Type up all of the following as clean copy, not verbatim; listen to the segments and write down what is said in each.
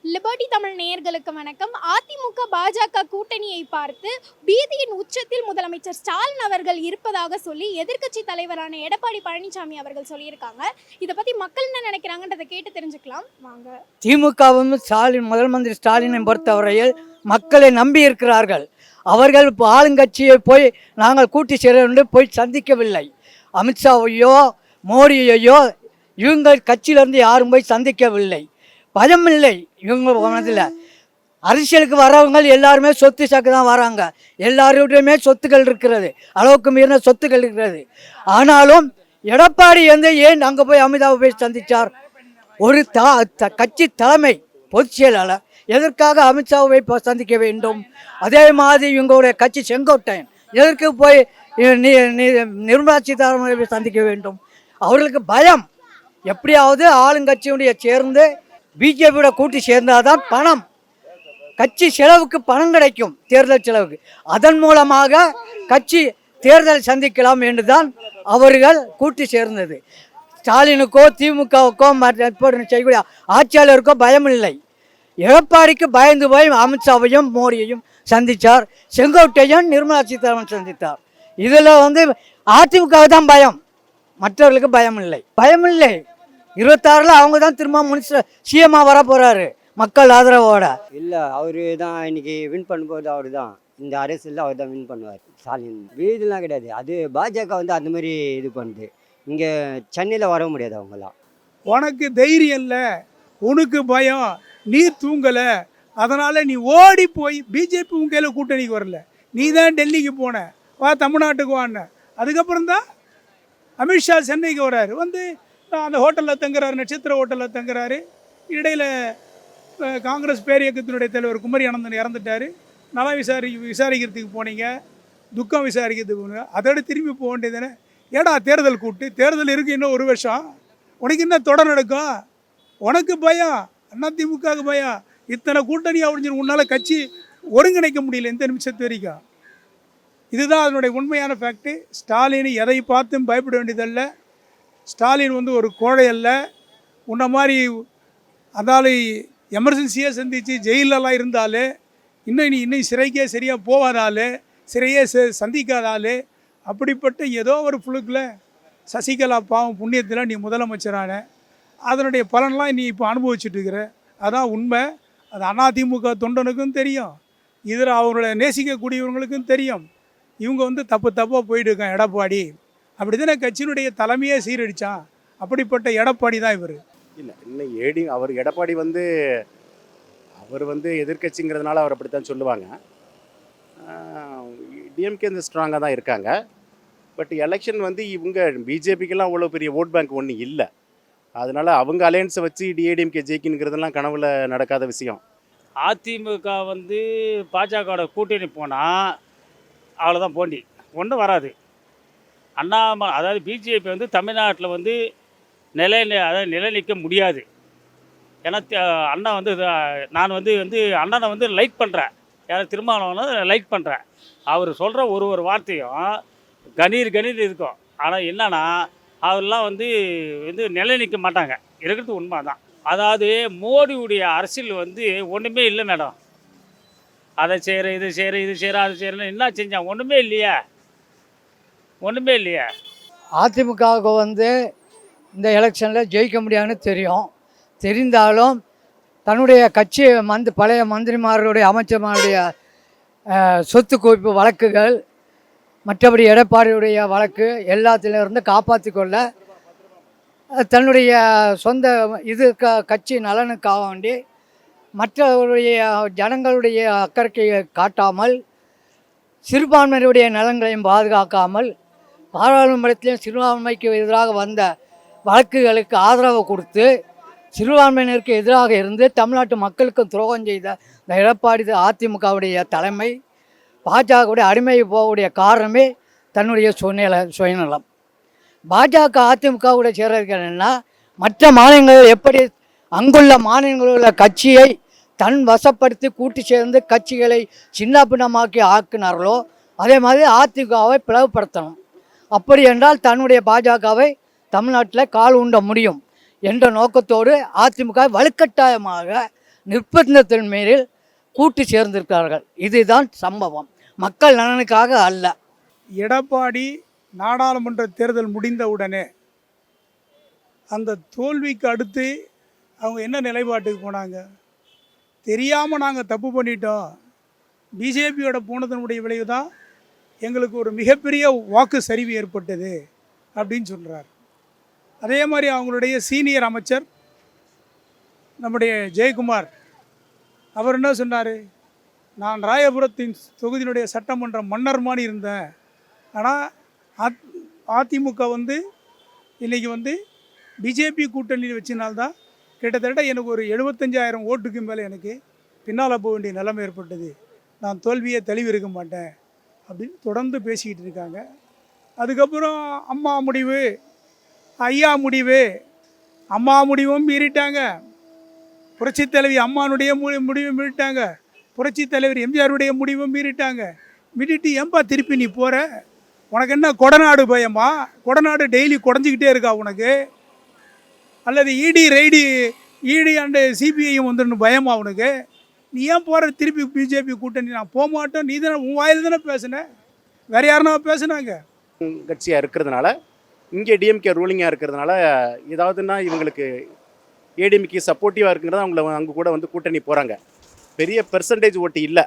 Liberty Tamil நேயர்களுக்கு வணக்கம். அதிமுக பாஜக கூட்டணியை பார்த்து பீதியின் உச்சத்தில் முதலமைச்சர் ஸ்டாலின் அவர்கள் இருப்பதாக சொல்லி எதிர்க்கட்சி தலைவரான எடப்பாடி பழனிசாமி அவர்கள் சொல்லியிருக்காங்க. இதை பத்தி மக்கள் என்ன நினைக்கிறாங்கன்றதை கேட்டு தெரிஞ்சுக்கலாம் வாங்க. திமுகவும் முதல் மந்திரி ஸ்டாலினை பொறுத்தவரையில் மக்களை நம்பி இருக்கிறார்கள். அவர்கள் ஆளுங்கட்சியை போய் நாங்கள் கூட்டி சேர போய் சந்திக்கவில்லை. அமித்ஷாவையோ மோடியையோ இவங்கள் கட்சியிலிருந்து யாரும் போய் சந்திக்கவில்லை. பயம் இல்லை இவங்க மனதில். அரசியலுக்கு வரவங்க எல்லாருமே சொத்து சாக்கு தான் வராங்க. எல்லாருடையுமே சொத்துக்கள் இருக்கிறது, அளவுக்கு மீறின சொத்துக்கள் இருக்கிறது. ஆனாலும் எடப்பாடி ஏன் அங்கே போய் அமித்ஷாவை போய் சந்தித்தார்? ஒரு கட்சி தலைமை பொதுச் செயலாளர் எதற்காக அமித்ஷாவை சந்திக்க வேண்டும்? அதே மாதிரி இவங்களுடைய கட்சி செங்கோட்டையன் எதற்கு போய் நிர்மலா சீதாராமனை சந்திக்க வேண்டும்? அவர்களுக்கு பயம். எப்படியாவது ஆளுங்கட்சியுடைய சேர்ந்து பிஜேபியோட கூட்டி சேர்ந்தால்தான் பணம், கட்சி செலவுக்கு பணம் கிடைக்கும், தேர்தல் செலவுக்கு. அதன் மூலமாக கட்சி தேர்தல் சந்திக்கலாம் என்றுதான் அவர்கள் கூட்டி சேர்ந்தது. ஸ்டாலினுக்கோ திமுகவுக்கோ செய்யக்கூடிய ஆட்சியாளருக்கோ பயம் இல்லை. எடப்பாடிக்கு பயந்து போய் அமித்ஷாவையும் மோடியையும் சந்தித்தார். செங்கோட்டையன் நிர்மலா சீதாராமன் சந்தித்தார். இதில் அதிமுக தான் பயம், மற்றவர்களுக்கு பயம் இல்லை. பயம் இல்லை. 26 அவங்க தான் திரும்ப மினிஸ்டர் சிஎம்மா வர போகிறாரு மக்கள் ஆதரவோட. இல்லை, அவரு தான் இன்னைக்கு வின் பண்ணும்போது அவர் தான் இந்த அரசியலில் அவர் தான் வின் பண்ணுவார். ஸ்டாலின் வீடுலாம் கிடையாது. அது பாஜக அந்த மாதிரி இது பண்ணுது. இங்கே சென்னையில் வர முடியாது அவங்களாம். உனக்கு தைரியம் இல்லை, உனக்கு பயம், நீ தூங்கலை, அதனால் நீ ஓடி போய் பிஜேபி உன் கையில் கூட்டணிக்கு வரல, நீ தான் டெல்லிக்கு போன, வா தமிழ்நாட்டுக்கு வான்னு. அதுக்கப்புறம் தான் அமித்ஷா சென்னைக்கு வர்றாரு. அந்த ஹோட்டலில் தங்குறாரு, நட்சத்திர ஹோட்டலில் தங்குறாரு. இடையில் காங்கிரஸ் பேரியக்கத்தினுடைய தலைவர் குமரி அனந்தன் இறந்துட்டார். நல்லா விசாரிக்கிறதுக்கு போனீங்க, துக்கம் விசாரிக்கிறதுக்கு போனீங்க. அதோடு திரும்பி போக வேண்டியதானே? ஏடா தேர்தல் கூட்டு, தேர்தல் இருக்குது இன்னும் 1 வருஷம், உனக்கு என்ன தொடர் நடக்கும்? உனக்கு பயம், அதிமுகவுக்கு பயம். இத்தனை கூட்டணி அப்படிஞ்சு உன்னால் கட்சி ஒருங்கிணைக்க முடியல எந்த நிமிஷத்து வரைக்கும். இதுதான் அதனுடைய உண்மையான ஃபேக்ட்டு. ஸ்டாலின் எதை பார்த்தும் பயப்பட வேண்டியதல்ல. ஸ்டாலின் ஒரு கோழை அல்ல. உன்ன மாதிரி அதால் எமர்ஜென்சியாக சந்தித்து ஜெயிலெல்லாம் இருந்தாலே, இன்னும் சிறைக்கே சரியாக போவாதாலே, சிறையே சந்திக்காதாலே, அப்படிப்பட்ட ஏதோ ஒரு புழுக்கில் சசிகலா பாவம் புண்ணியத்தில் நீ முதலமைச்சரான அதனுடைய பலன்லாம் நீ இப்போ அனுபவிச்சுட்டு இருக்கிற. அதான் உண்மை. அது அதிமுக தொண்டனுக்கும் தெரியும், இதில் அவங்கள நேசிக்கக்கூடியவங்களுக்கும் தெரியும். இவங்க தப்பாக போயிட்டு இருக்கான் எடப்பாடி. அப்படி தானே கட்சியினுடைய தலைமையே சீரடித்தான். அப்படிப்பட்ட எடப்பாடி தான் இவர். இல்லை அவர் எடப்பாடி அவர் எதிர்க்கட்சிங்கிறதுனால அவர் அப்படித்தான் சொல்லுவாங்க. டிஎம்கே ஸ்ட்ராங்காக தான் இருக்காங்க. பட் எலெக்ஷன் இவங்க பிஜேபிக்கெல்லாம் அவ்வளோ பெரிய ஓட் பேங்க் ஒன்றும் இல்லை. அதனால் அவங்க அலையன்ஸை வச்சு ஏடிஎம்கே ஜெயிக்குங்கிறதெல்லாம் கனவுல நடக்காத விஷயம். அதிமுக பாஜகவோட கூட்டணி போனால் அவ்வளோதான், போண்டி ஒன்றும் வராது. அதாவது பிஜேபி தமிழ்நாட்டில் நிலை நிற்க முடியாது. ஏன்னா அண்ணா நான் அண்ணனை லைக் பண்ணுறேன், யாரும் திருமாவளவனை லைக் பண்ணுறேன். அவர் சொல்கிற ஒரு வார்த்தையும் கணீர் இருக்கும். ஆனால் என்னன்னா அவரெல்லாம் நிலை நிற்க மாட்டாங்க. இருக்கிறது உண்மை தான். அதாவது மோடியுடைய அரசியல் ஒன்றுமே இல்லை மேடம். அதை செய்கிற இது செய்கிற அது செய்கிறேன்னு என்ன செஞ்சான்? ஒன்றுமே இல்லையா. அதிமுகவுக்கு இந்த எலெக்ஷனில் ஜெயிக்க முடியாதுன்னு தெரிந்தாலும் தன்னுடைய கட்சி பழைய மந்திரிமார்களுடைய அமைச்சர்களுடைய சொத்து குவிப்பு வழக்குகள், மற்றபடி எடப்பாடியுடைய வழக்கு எல்லாத்திலிருந்து காப்பாற்றி கொள்ள தன்னுடைய சொந்த கட்சி நலனுக்காக வேண்டி மற்றவருடைய ஜனங்களுடைய அக்கறையை காட்டாமல், சிறுபான்மையினுடைய நலன்களையும் பாதுகாக்காமல், பாராளுமன்றத்திலும் சிறுபான்மைக்கு எதிராக வந்த வழக்குகளுக்கு ஆதரவு கொடுத்து சிறுபான்மையினருக்கு எதிராக இருந்து தமிழ்நாட்டு மக்களுக்கு துரோகம் செய்த இந்த எடப்பாடி அதிமுகவுடைய தலைமை பாஜகவுடைய அடிமையை போகக்கூடிய காரணமே தன்னுடைய சுயநலம். பாஜக அதிமுகவுடைய சேர்றதுன்னா மற்ற மாநிலங்களில் எப்படி அங்குள்ள மாநிலங்களில் உள்ள கட்சியை தன் வசப்படுத்தி கூட்டி சேர்ந்து கட்சிகளை சின்ன பின்னமாக்கி ஆக்கினார்களோ அதே மாதிரி அதிமுகவை பிளவுபடுத்தணும். அப்படி என்றால் தன்னுடைய பாஜகவை தமிழ்நாட்டில் கால் ஊண்ட முடியும் என்ற நோக்கத்தோடு அதிமுக வலுக்கட்டாயமாக நிர்பந்தத்தின் மேலில் கூட்டு சேர்ந்திருக்கிறார்கள். இதுதான் சம்பவம், மக்கள் நலனுக்காக அல்ல. எடப்பாடி நாடாளுமன்ற தேர்தல் முடிந்தவுடனே அந்த தோல்விக்கு அடுத்து அவங்க என்ன நிலைப்பாட்டுக்கு போனாங்க? தெரியாமல் நாங்கள் தப்பு பண்ணிட்டோம், பிஜேபியோட போனதனுடைய விளைவு தான் எங்களுக்கு ஒரு மிகப்பெரிய வாக்கு சரிவு ஏற்பட்டது அப்படின்னு சொல்கிறார். அதே மாதிரி அவங்களுடைய சீனியர் அமைச்சர் நம்முடைய ஜெயக்குமார் அவர் என்ன சொன்னார்? நான் ராயபுரத்தின் தொகுதியினுடைய சட்டமன்ற மன்னர் மாதிரி இருந்தேன், ஆனால் அதிமுக இன்றைக்கி பிஜேபி கூட்டணியில் வச்சனால்தான் கிட்டத்தட்ட எனக்கு ஒரு 75,000 ஓட்டுக்கு மேலே எனக்கு பின்னால் போக வேண்டிய நிலைமை ஏற்பட்டது, நான் தோல்வியை தெளிவிருக்க மாட்டேன் அப்படின்னு தொடர்ந்து பேசிக்கிட்டு இருக்காங்க. அதுக்கப்புறம் அம்மா முடிவு, ஐயா முடிவு, அம்மா முடிவும் மீறிட்டாங்க, புரட்சித் தலைவி அம்மானுடைய முடிவும் மீறிட்டாங்க, புரட்சித் தலைவர் எம்ஜிஆருடைய முடிவும் மீறிட்டாங்க. மீறிட்டு ஏன்பா திருப்பி நீ போகிற? உனக்கு என்ன கொடநாடு பயமா? கொடநாடு டெய்லி குறைஞ்சிக்கிட்டே இருக்கா உனக்கு? அல்லது இடி அண்டு சிபிஐயும் வந்துன்னு பயமா உனக்கு? நீ ஏன் போகிற திருப்பி பிஜேபி கூட்டணி? நான் போக மாட்டோம், நீ தானே உன் வாயில் தானே பேசுன, வேறு யாருன்னா பேசுனாங்க? கட்சியாக இருக்கிறதுனால, இங்கே டிஎம்கே ரூலிங்காக இருக்கிறதுனால, ஏதாவதுன்னா இவங்களுக்கு ஏடிஎம்கே சப்போர்ட்டிவாக இருக்குங்கிறத அவங்கள அங்கே கூட கூட்டணி போகிறாங்க. பெரிய பெர்சன்டேஜ் ஓட்டு இல்லை.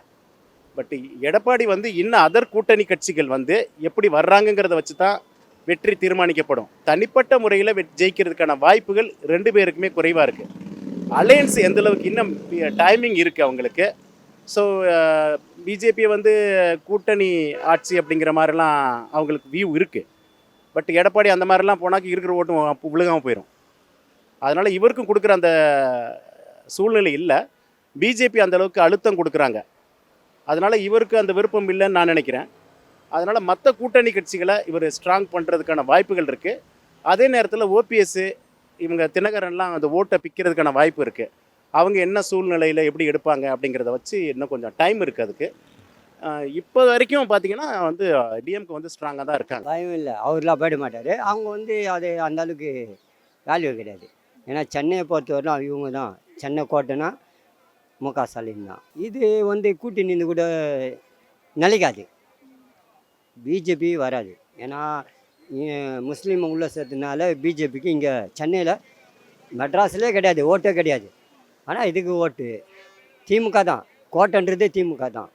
பட் எடப்பாடி இன்னும் அதர் கூட்டணி கட்சிகள் எப்படி வர்றாங்கங்கிறத வச்சு தான் வெற்றி தீர்மானிக்கப்படும். தனிப்பட்ட முறையில் ஜெயிக்கிறதுக்கான வாய்ப்புகள் 2 பேருக்குமே குறைவாக இருக்குது. அலையன்ஸ் எந்தளவுக்கு இன்னும் டைமிங் இருக்குது அவங்களுக்கு. ஸோ பிஜேபியை கூட்டணி ஆட்சி அப்படிங்கிற மாதிரிலாம் அவங்களுக்கு வியூ இருக்குது. பட் எடப்பாடி அந்த மாதிரிலாம் போனாக்கி இருக்கிற ஓட்டும் அப்போ விழுகாமல் போயிடும். அதனால் இவருக்கும் கொடுக்குற அந்த சூழ்நிலை இல்லை. பிஜேபி அந்தளவுக்கு அழுத்தம் கொடுக்குறாங்க. அதனால் இவருக்கு அந்த விருப்பம் இல்லைன்னு நான் நினைக்கிறேன். அதனால் மற்ற கூட்டணி கட்சிகளை இவர் ஸ்ட்ராங் பண்ணுறதுக்கான வாய்ப்புகள் இருக்குது. அதே நேரத்தில் ஓபிஎஸ் இவங்க தினகரன்லாம் அந்த ஓட்டை பிக்கிறதுக்கான வாய்ப்பு இருக்குது. அவங்க என்ன சூழ்நிலையில் எப்படி எடுப்பாங்க அப்படிங்கிறத வச்சு இன்னும் கொஞ்சம் டைம் இருக்குது அதுக்கு. இப்போ வரைக்கும் பார்த்தீங்கன்னா டிஎம்கே ஸ்ட்ராங்காக தான் இருக்காங்க. பயம் இல்லை, அவர்லாம் போயிட மாட்டார். அவங்க அது அந்த அளவுக்கு வேல்யூ கிடையாது. ஏன்னா சென்னையை பொறுத்தவரைக்கும் இவங்க தான் சென்னை கோட்டைனா முக ஸ்டாலின் தான். இது கூட்டி நின்று கூட நிலைக்காது, பிஜேபி வராது. ஏன்னா முஸ்லீம் உள்ள சேர்த்தனால பிஜேபிக்கு இங்கே சென்னையில் மெட்ராஸ்லேயே கிடையாது, ஓட்டே கிடையாது. ஆனால் இதுக்கு ஓட்டு திமுக தான், கோட்டைன்றதே திமுக தான்.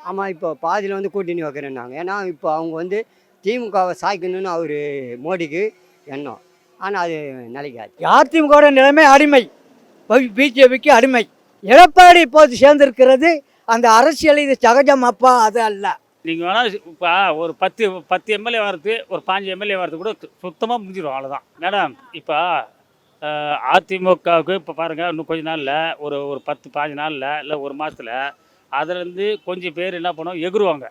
ஆமாம், இப்போ பாதியில் கூட்டணி வைக்கிறேன்னாங்க. ஏன்னா இப்போ அவங்க திமுகவை சாய்க்கணும்னு அவர் மோடிக்கு எண்ணம். ஆனால் அது நிலைக்காது. அதிமுக நிலைமை அடிமை, பிஜேபிக்கு அடிமை. எடப்பாடி இப்போது சேர்ந்திருக்கிறது அந்த அரசியல், இது சகஜம் அப்பா, அது அல்ல. நீங்கள் வேணால் இப்போ ஒரு 10 எம்எல்ஏ வரது, ஒரு 5 எம்எல்ஏ வரது கூட சுத்தமாக முடிஞ்சிடும், அவ்வளோதான் மேடம். இப்போ அதிமுகவுக்கு இப்போ பாருங்கள், இன்னும் கொஞ்ச நாளில் ஒரு 10-15 நாளில் இல்லை ஒரு மாதத்தில் அதுலேருந்து கொஞ்சம் பேர் என்ன பண்ணுவோம், எகுருவாங்க.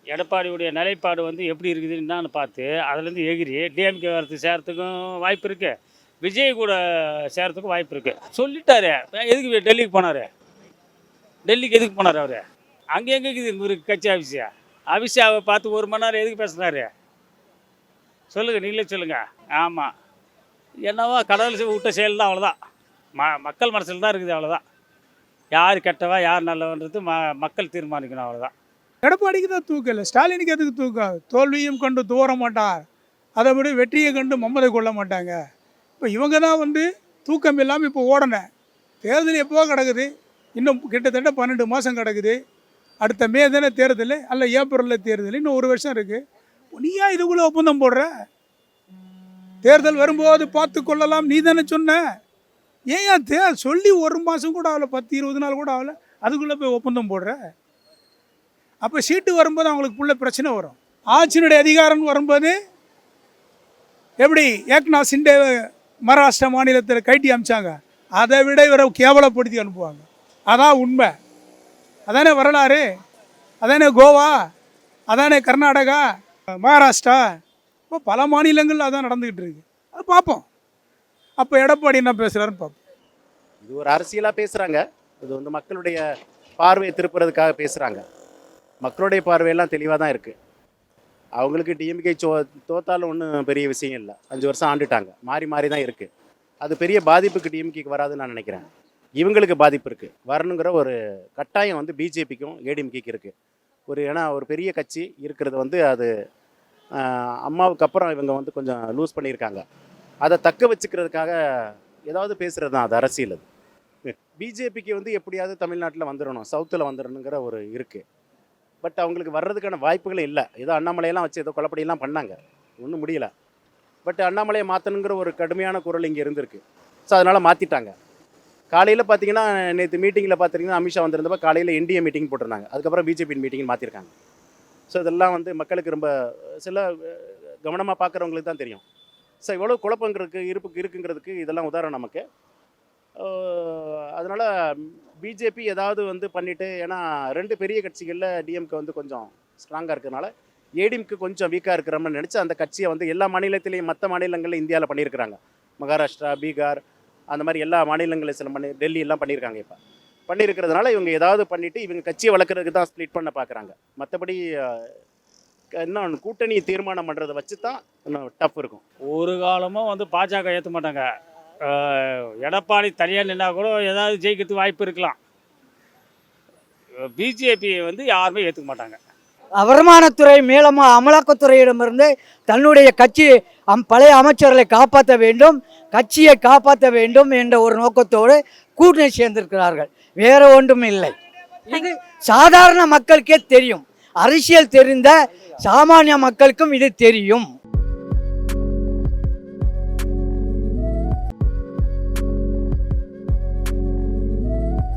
எடப்பாடியுடைய நிலைப்பாடு எப்படி இருக்குதுன்னு பார்த்து அதுலேருந்து எகிரி டிஎம்கே வரது சேரத்துக்கும் வாய்ப்பு இருக்குது, விஜய் கூட சேரத்துக்கும் வாய்ப்பு இருக்குது. சொல்லிட்டாரு, எதுக்கு டெல்லிக்கு போனார்? டெல்லிக்கு எதுக்கு போனார் அவர்? அங்கே எங்கே இருக்குது இவருக்கு கட்சி ஆஃபீஸாவை பார்த்து 1 மணி நேரம் எதுக்கு பேசுகிறாரு? சொல்லுங்கள், நீங்களே சொல்லுங்கள். ஆமாம், என்னவோ கடவுள் விட்ட செயல் தான், அவ்வளோதான். மக்கள் மனசில் தான் இருக்குது, அவ்வளோதான். யார் கெட்டவா யார் நல்லவன்றது மக்கள் தீர்மானிக்கணும், அவ்வளோதான். எடப்பாடிக்கு தான் தூக்கம் இல்லை, ஸ்டாலினுக்கு எதுக்கு தூக்கம்? தோல்வியும் கண்டு தூர மாட்டார், அதை விட வெற்றியை கண்டு மம்மதை கொள்ள மாட்டாங்க. இப்போ இவங்க தான் தூக்கம் இல்லாமல் இப்போ ஓடனேன். தேர்தல் எப்போ கிடக்குது? இன்னும் கிட்டத்தட்ட 12 மாதம் கிடக்குது. அடுத்த மே தானே தேர்தல், அல்ல ஏப்ரலில் தேர்தல், இன்னும் 1 வருஷம் இருக்குது. நீ ஏன் இதுக்குள்ளே ஒப்பந்தம் போடுற? தேர்தல் வரும்போது பார்த்து கொள்ளலாம் நீ தானே சொன்ன. ஏன் சொல்லி 1 மாதம் கூட ஆகலை, 10-20 நாள் கூட ஆகலை, அதுக்குள்ளே போய் ஒப்பந்தம் போடுற? அப்போ சீட்டு வரும்போது அவங்களுக்கு பிரச்சனை வரும். ஆட்சியினுடைய அதிகாரம் வரும்போது எப்படி ஏக்நாத் சிண்டே மகாராஷ்டிரா மாநிலத்தில் கைட்டி அமிச்சாங்க, அதை விட இவரை கேவலப்படுத்தி அனுப்புவாங்க. அதான் உண்மை, அதானே வரலாறு, அதானே கோவா, அதானே கர்நாடகா, மகாராஷ்டிரா, இப்போ பல மாநிலங்கள் அதான் நடந்துக்கிட்டு இருக்கு. அது பார்ப்போம். அப்போ எடப்பாடி என்ன பேசுகிறாருன்னு பார்ப்போம். இது ஒரு அரசியலாக பேசுகிறாங்க. இது மக்களுடைய பார்வையை திருப்புறதுக்காக பேசுகிறாங்க. மக்களுடைய பார்வையெல்லாம் தெளிவாக தான் இருக்குது. அவங்களுக்கு டிஎம்கே தோத்தாலும் ஒன்றும் பெரிய விஷயம் இல்லை. 5 வருஷம் ஆண்டுட்டாங்க, மாறி மாறி தான் இருக்குது. அது பெரிய பாதிப்புக்கு டிஎம்கேக்கு வராதுன்னு நான் நினைக்கிறேன். இவங்களுக்கு பாதிப்பு இருக்குது. வரணுங்கிற ஒரு கட்டாயம் வந்து பிஜேபிக்கும் ஏடிஎம்கேக்கு இருக்குது. ஏன்னா ஒரு பெரிய கட்சி இருக்கிறது வந்து அது அம்மாவுக்கு அப்புறம் இவங்க வந்து கொஞ்சம் லூஸ் பண்ணியிருக்காங்க. அதை தக்க வச்சுக்கிறதுக்காக ஏதாவது பேசுகிறது தான் அது அரசியல். அது பிஜேபிக்கு வந்து எப்படியாவது தமிழ்நாட்டில் வந்துடணும், சவுத்தில் வந்துடணுங்கிற ஒரு இருக்குது. பட் அவங்களுக்கு வர்றதுக்கான வாய்ப்புகளும் இல்லை. ஏதோ அண்ணாமலையெல்லாம் வச்சு ஏதோ குழப்படியெல்லாம் பண்ணாங்க, ஒன்றும் முடியல. பட் அண்ணாமலையை மாற்றணுங்கிற ஒரு கடுமையான குரல் இங்கே இருந்திருக்கு. ஸோ அதனால் மாற்றிட்டாங்க. காலையில் பார்த்தீங்கன்னா நேற்று மீட்டிங்கில் பார்த்தீங்கன்னா அமித்ஷா வந்திருந்தப்போ காலையில் என்டிஏ மீட்டிங் போட்டிருந்தாங்க. அதுக்கப்புறம் பிஜேபி மீட்டிங் மாற்றிருக்காங்க. ஸோ இதெல்லாம் வந்து மக்களுக்கு ரொம்ப சில கவனமாக பார்க்குறவங்களுக்கு தான் தெரியும். ஸோ இவ்வளோ குழப்பங்களுக்கு இருக்குங்கிறதுக்கு இதெல்லாம் உதாரணம் நமக்கு. அதனால் பிஜேபி ஏதாவது வந்து பண்ணிவிட்டு, ஏன்னா 2 பெரிய கட்சிகளில் டிஎம்கே வந்து கொஞ்சம் ஸ்ட்ராங்காக இருக்கிறதுனால ஏடிஎம்கே கொஞ்சம் வீக்காக இருக்கிற மாதிரி நினச்சி அந்த கட்சியை வந்து எல்லா மாநிலத்திலையும் மற்ற மாநிலங்களில் இந்தியாவில் பண்ணியிருக்கிறாங்க. மகாராஷ்டிரா, பீகார், அந்த மாதிரி எல்லா மாநிலங்களில் சில டெல்லி எல்லாம் பண்ணியிருக்காங்க. இப்போ பண்ணியிருக்கிறதுனால இவங்க ஏதாவது பண்ணிவிட்டு இவங்க கட்சியை வளர்க்குறதுக்கு தான் ஸ்ப்ளிட் பண்ண பார்க்குறாங்க. மற்றபடி இன்னும் கூட்டணி தீர்மானம் பண்ணுறதை வச்சு தான் இன்னும் டஃப் இருக்கும். ஒரு காலமும் வந்து பாஜக ஏற்ற மாட்டாங்க. எடப்பாடி தனியாக நின்னா கூட ஏதாவது ஜெயிக்கிறதுக்கு வாய்ப்பு இருக்கலாம். பிஜேபி வந்து யாருமே ஏற்றுக்க மாட்டாங்க. வருமானத்துறை மேலமா அமலாக்கத்துறையிடமிருந்து தன்னுடைய கட்சி பழைய அமைச்சர்களை காப்பாற்ற வேண்டும், கட்சியை காப்பாற்ற வேண்டும் என்ற ஒரு நோக்கத்தோடு கூட்டணி சேர்ந்திருக்கிறார்கள். வேற ஒன்றும் இல்லை. இது சாதாரண மக்களுக்கே தெரியும். அரசியல் தெரிந்த சாமானிய மக்களுக்கும் இது தெரியும்.